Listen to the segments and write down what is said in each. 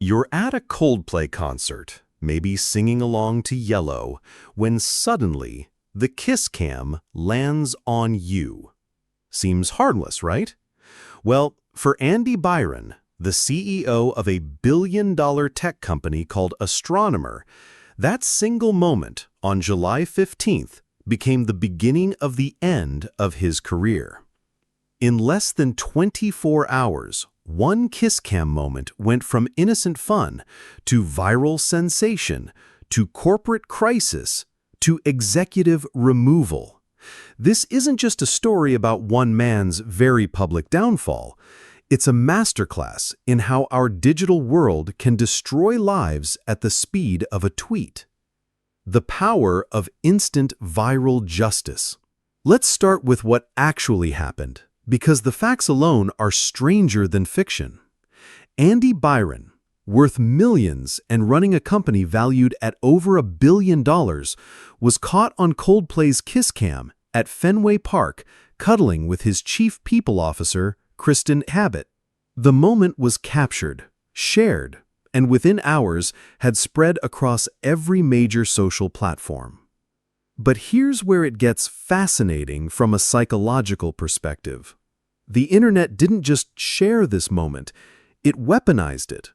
You're at a Coldplay concert, maybe singing along to Yellow, when suddenly the kiss cam lands on you. Seems harmless, right? Well, for Andy Byron, the CEO of a billion-dollar tech company called Astronomer, that single moment on July 15th became the beginning of the end of his career. In less than 24 hours, one kiss cam moment went from innocent fun to viral sensation to corporate crisis to executive removal. This isn't just a story about one man's very public downfall. It's a masterclass in how our digital world can destroy lives at the speed of a tweet. The power of instant viral justice. Let's start with what actually happened, because the facts alone are stranger than fiction. Andy Byron, worth millions and running a company valued at over $1 billion, was caught on Coldplay's kiss cam at Fenway Park, cuddling with his chief people officer, Kristen Abbott. The moment was captured, shared, and within hours had spread across every major social platform. But here's where it gets fascinating from a psychological perspective. The internet didn't just share this moment, it weaponized it.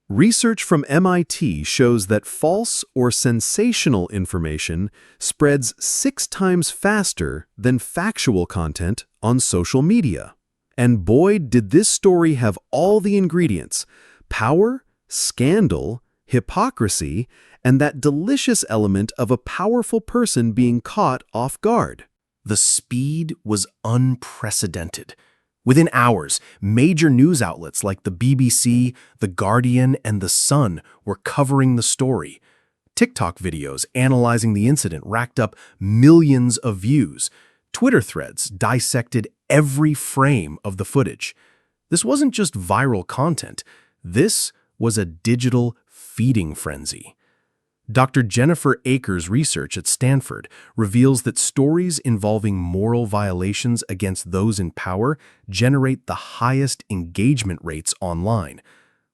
Research from MIT shows that false or sensational information spreads 6 times faster than factual content on social media. And boy, did this story have all the ingredients: power, scandal, hypocrisy, and that delicious element of a powerful person being caught off guard. The speed was unprecedented. Within hours, major news outlets like the BBC, The Guardian, and The Sun were covering the story. TikTok videos analyzing the incident racked up millions of views. Twitter threads dissected every frame of the footage. This wasn't just viral content. This was a digital feeding frenzy. Dr. Jennifer Aaker's research at Stanford reveals that stories involving moral violations against those in power generate the highest engagement rates online.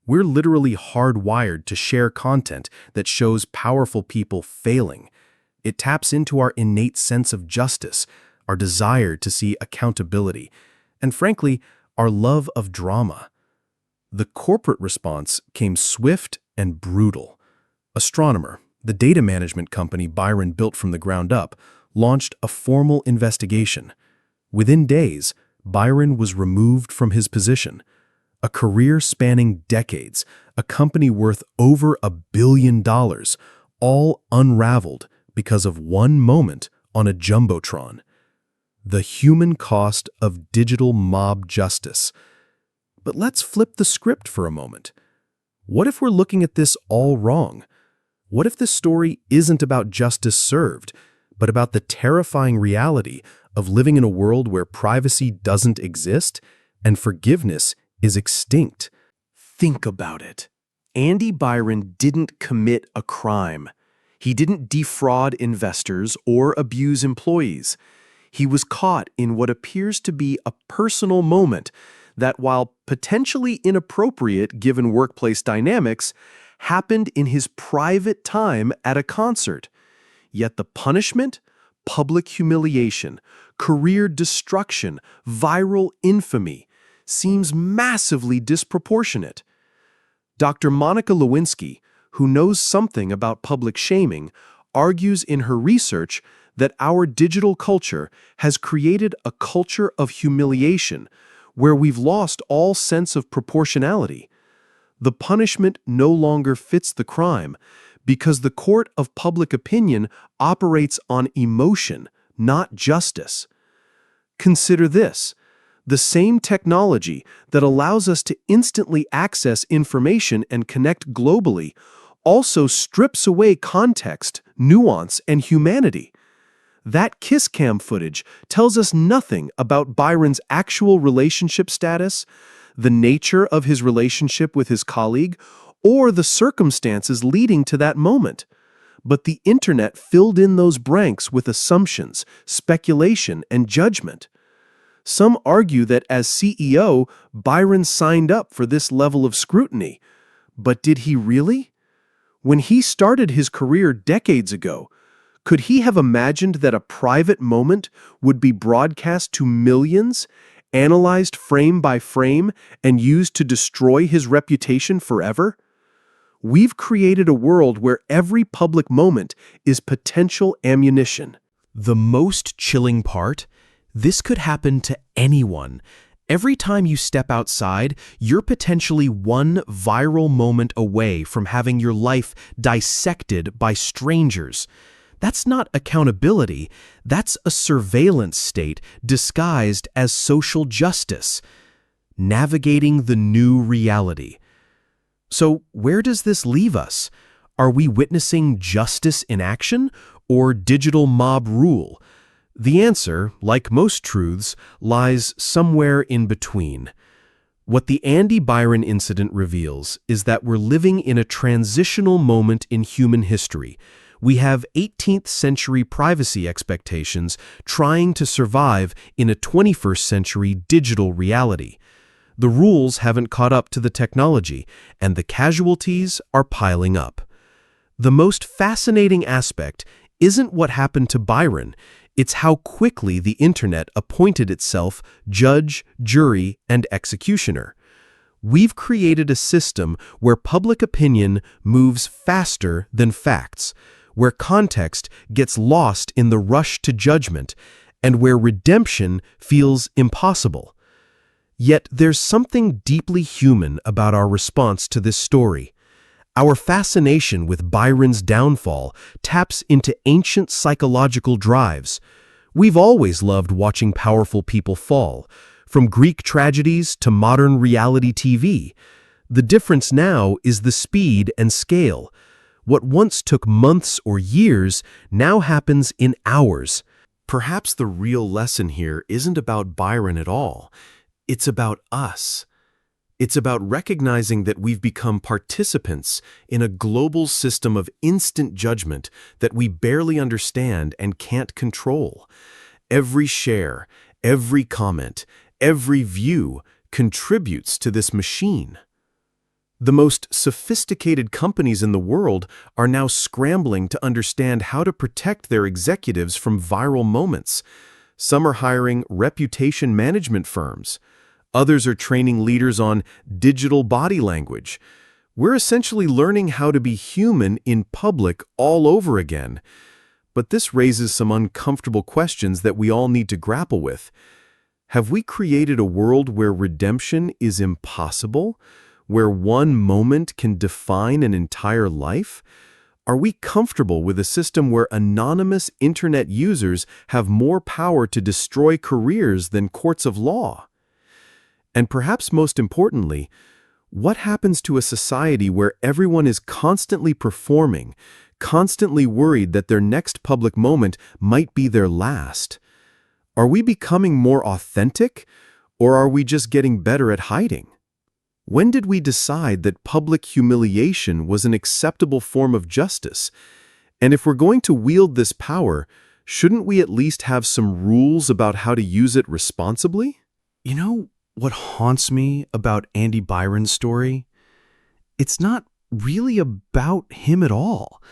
We're literally hardwired to share content that shows powerful people failing. It taps into our innate sense of justice, our desire to see accountability, and frankly, our love of drama. The corporate response came swift and brutal. Astronomer, the data management company Byron built from the ground up, launched a formal investigation. Within days, Byron was removed from his position. A career spanning decades, a company worth over $1 billion, all unraveled because of one moment on a jumbotron. The human cost of digital mob justice. But let's flip the script for a moment. What if we're looking at this all wrong? What if this story isn't about justice served, but about the terrifying reality of living in a world where privacy doesn't exist and forgiveness is extinct? Think about it. Andy Byron didn't commit a crime. He didn't defraud investors or abuse employees. He was caught in what appears to be a personal moment that, while potentially inappropriate given workplace dynamics, happened in his private time at a concert. Yet the punishment? Public humiliation, career destruction, viral infamy, seems massively disproportionate. Dr. Monica Lewinsky, who knows something about public shaming, argues in her research that our digital culture has created a culture of humiliation where we've lost all sense of proportionality. The punishment no longer fits the crime because the court of public opinion operates on emotion, not justice. Consider this: the same technology that allows us to instantly access information and connect globally also strips away context, nuance, and humanity. That kiss cam footage tells us nothing about Byron's actual relationship status, the nature of his relationship with his colleague, or the circumstances leading to that moment. But the internet filled in those blanks with assumptions, speculation, and judgment. Some argue that as CEO, Byron signed up for this level of scrutiny. But did he really? When he started his career decades ago, could he have imagined that a private moment would be broadcast to millions, analyzed frame by frame, and used to destroy his reputation forever? We've created a world where every public moment is potential ammunition. The most chilling part? This could happen to anyone. Every time you step outside, you're potentially one viral moment away from having your life dissected by strangers. That's not accountability. That's a surveillance state disguised as social justice. Navigating the new reality. So where does this leave us? Are we witnessing justice in action or digital mob rule? The answer, like most truths, lies somewhere in between. What the Andy Byron incident reveals is that we're living in a transitional moment in human history. We have 18th century privacy expectations trying to survive in a 21st century digital reality. The rules haven't caught up to the technology, and the casualties are piling up. The most fascinating aspect isn't what happened to Byron, it's how quickly the internet appointed itself judge, jury, and executioner. We've created a system where public opinion moves faster than facts, where context gets lost in the rush to judgment, and where redemption feels impossible. Yet there's something deeply human about our response to this story. Our fascination with Byron's downfall taps into ancient psychological drives. We've always loved watching powerful people fall, from Greek tragedies to modern reality TV. The difference now is the speed and scale. What once took months or years now happens in hours. Perhaps the real lesson here isn't about Byron at all. It's about us. It's about recognizing that we've become participants in a global system of instant judgment that we barely understand and can't control. Every share, every comment, every view contributes to this machine. The most sophisticated companies in the world are now scrambling to understand how to protect their executives from viral moments. Some are hiring reputation management firms. Others are training leaders on digital body language. We're essentially learning how to be human in public all over again. But this raises some uncomfortable questions that we all need to grapple with. Have we created a world where redemption is impossible? Where one moment can define an entire life? Are we comfortable with a system where anonymous internet users have more power to destroy careers than courts of law? And perhaps most importantly, what happens to a society where everyone is constantly performing, constantly worried that their next public moment might be their last? Are we becoming more authentic, or are we just getting better at hiding? When did we decide that public humiliation was an acceptable form of justice? And if we're going to wield this power, shouldn't we at least have some rules about how to use it responsibly? You know what haunts me about Andy Byron's story? It's not really about him at all.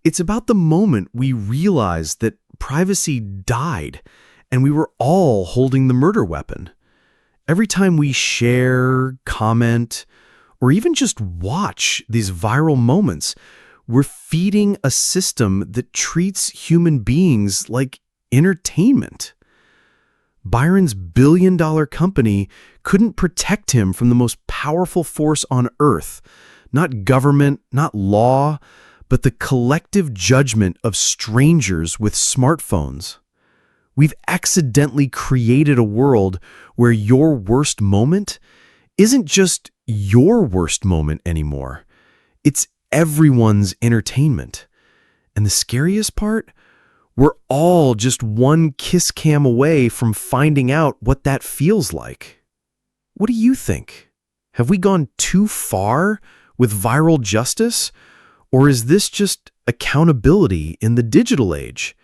It's about the moment we realized that privacy died and we were all holding the murder weapon. Every time we share, comment, or even just watch these viral moments, we're feeding a system that treats human beings like entertainment. Byron's billion-dollar company couldn't protect him from the most powerful force on earth, not government, not law, but the collective judgment of strangers with smartphones. We've accidentally created a world where your worst moment isn't just your worst moment anymore. It's everyone's entertainment. And the scariest part? We're all just one kiss cam away from finding out what that feels like. What do you think? Have we gone too far with viral justice? Or is this just accountability in the digital age?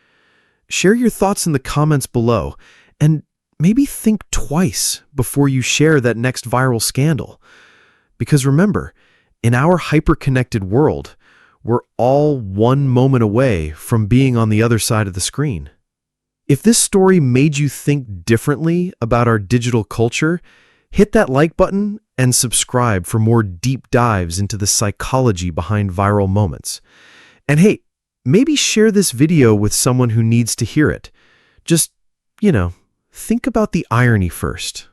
Share your thoughts in the comments below, and maybe think twice before you share that next viral scandal. Because remember, In our hyper-connected world, we're all one moment away from being on the other side of the screen. If this story made you think differently about our digital culture, hit that like button and subscribe for more deep dives into the psychology behind viral moments. And hey, maybe share this video with someone who needs to hear it. Just, think about the irony first.